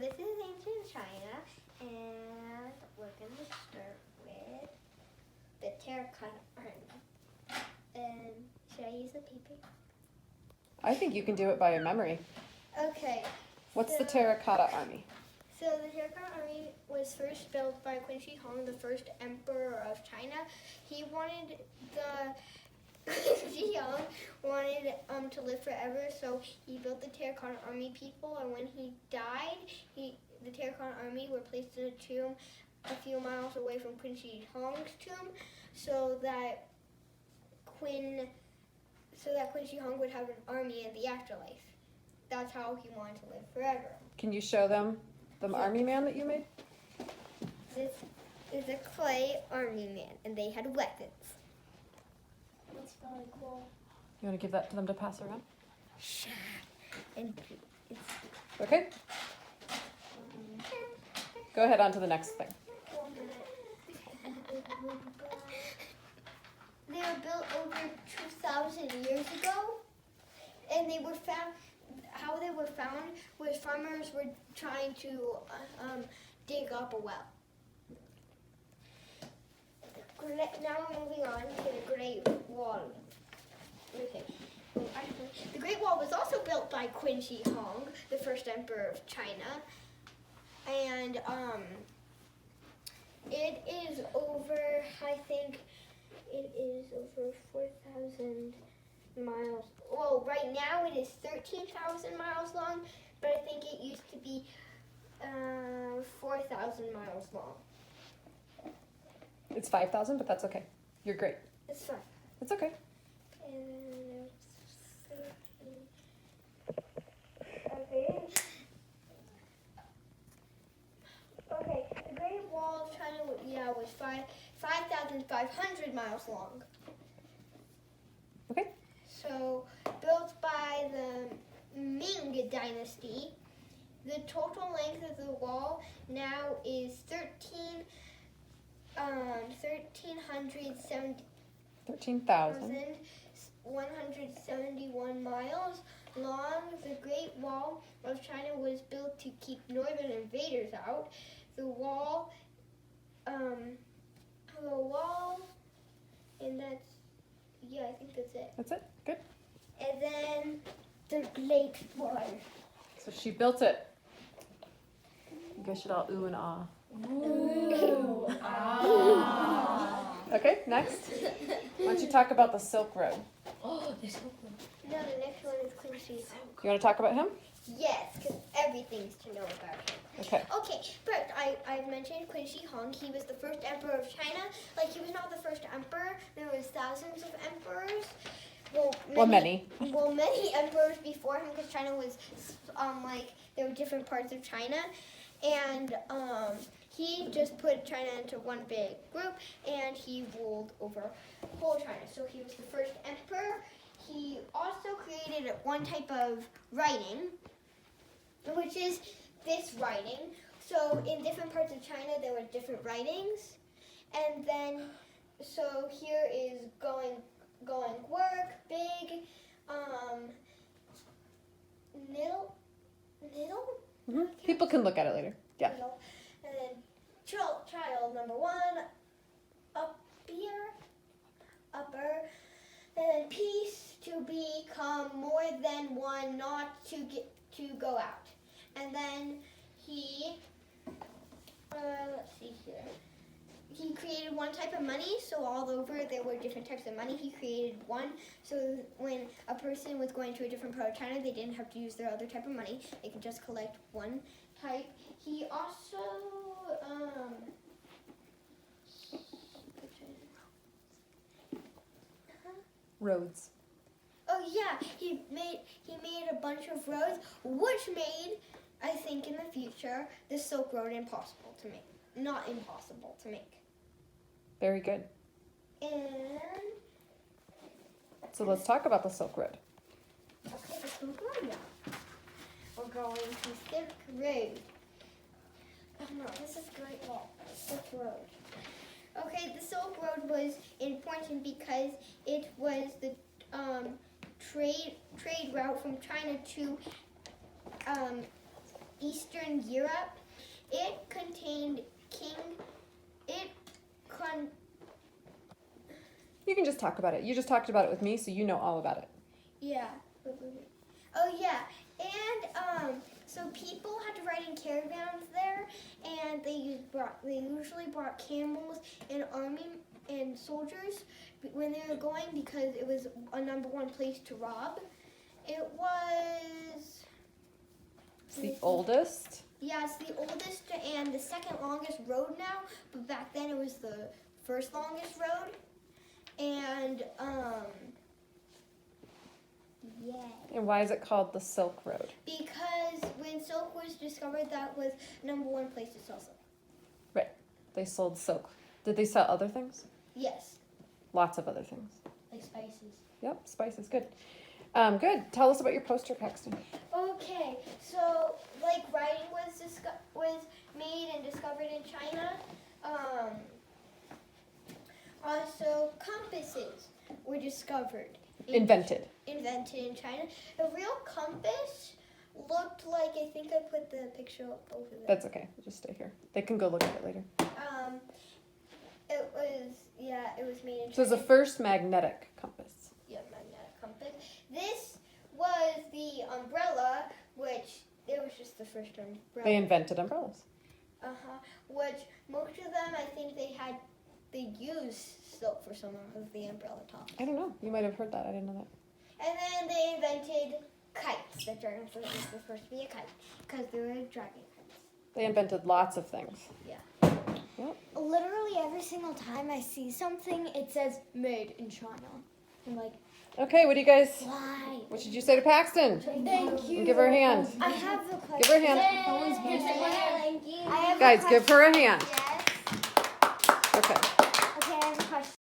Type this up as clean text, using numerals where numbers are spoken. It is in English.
this is ancient China, and we're going to start with the terracotta army. And should I use the paper? I think you can do it by memory. Okay. What's the terracotta army? So the terracotta army was first built by Qin Shi Huang, the first emperor of China. He wanted Qin Shi Huang wanted to live forever, so he built the terracotta army people. And when he died, the terracotta army were placed in a tomb a few miles away from Qin Shi Huang's tomb, so that Qin Shi Huang would have an army in the afterlife. That's how he wanted to live forever. Can you show them the army man that you made? This is a clay army man, and they had weapons. That's really cool. You want to give that to them to pass around? Sure. And it's Okay. Go ahead on to the next thing. They were built over 2,000 years ago, and they were found. How they were found was farmers were trying to dig up a well. Now we're moving on to the Great Wall. Okay. The Great Wall was also built by Qin Shi Huang, the first emperor of China, and it is over. I think it is over 4,000 miles. Well, right now it is 13,000 miles long, but I think it used to be 4,000 miles long. It's 5,000, but that's okay. You're great. It's fine. It's okay. And okay. Okay, the Great Wall of China, was 5,500 miles long. Okay. So, built by the Ming Dynasty, the total length of the wall now is 13,171 miles long. The Great Wall of China was built to keep northern invaders out. The wall, and I think that's it. That's it? Good. And then the Great Wall. So she built it. You guys should all ooh and ah. Ooh. Okay, next. Why don't you talk about the Silk Road? Oh, the Silk Road. No, the next one is Qin Shi Huang. You want to talk about him? Yes, because everything's to know about him. Okay. Okay, but I've mentioned Qin Shi Huang. He was the first emperor of China. Like, he was not the first emperor. There was thousands of emperors. Many emperors before him, because China was, there were different parts of China. And he just put China into one big group, and he ruled over whole China. So he was the first emperor. He also created one type of writing, which is this writing. So in different parts of China, there were different writings. And then, so here is going work, big, middle? Mm-hmm. People can look at it later. Yeah. Middle. And then child number 1, up here, upper. And then peace, to become more than one, not to go out. And then he, let's see here. He created one type of money, so all over there were different types of money. He created one, so when a person was going to a different part of China, they didn't have to use their other type of money. They could just collect one type. He also, Roads. oh yeah, he made a bunch of roads, which made, I think in the future, the Silk Road impossible to make. Not impossible to make. Very good. And So let's talk about the Silk Road. okay, the Silk Road now. We're going to Silk Road. Oh no, this is Great Wall. Silk Road. Okay, the Silk Road was important because it was the trade route from China to Eastern Europe. It contained You can just talk about it. You just talked about it with me, so you know all about it. Yeah. Oh yeah, and so people had to ride in caravans there, and they usually brought camels and army and soldiers when they were going because it was a #1 place to rob. It was The oldest. Yeah, it's the oldest and the second longest road now, but back then it was the first longest road. And yeah. And why is it called the Silk Road? Because when silk was discovered, that was #1 place to sell silk. Right. They sold silk. Did they sell other things? Yes. Lots of other things. Like spices. Yep, spices. Good. Good. Tell us about your poster, Paxton. Okay, so like writing was made and discovered in China. Also compasses were discovered. Invented in China. A real compass looked like, I think I put the picture up over there. That's okay. Just stay here. They can go look at it later. It was made in China. So it's the first magnetic compass. Yeah, magnetic compass. This was the umbrella, which it was just the first umbrella. They invented umbrellas. Which most of them, I think they used silk for some of the umbrella tops. I don't know. You might have heard that. I didn't know that. And then they invented kites. The dragonfly was the first to be a kite because they were dragon kites. They invented lots of things. Yeah. Yep. Literally every single time I see something, it says made in China. I'm like, Okay, what do you guys? why? What should you say to Paxton? Thank you. Give her a hand. I have the question. Give her a hand. Thank you. Guys, give her a hand. Yes. Okay. Okay, I have a question.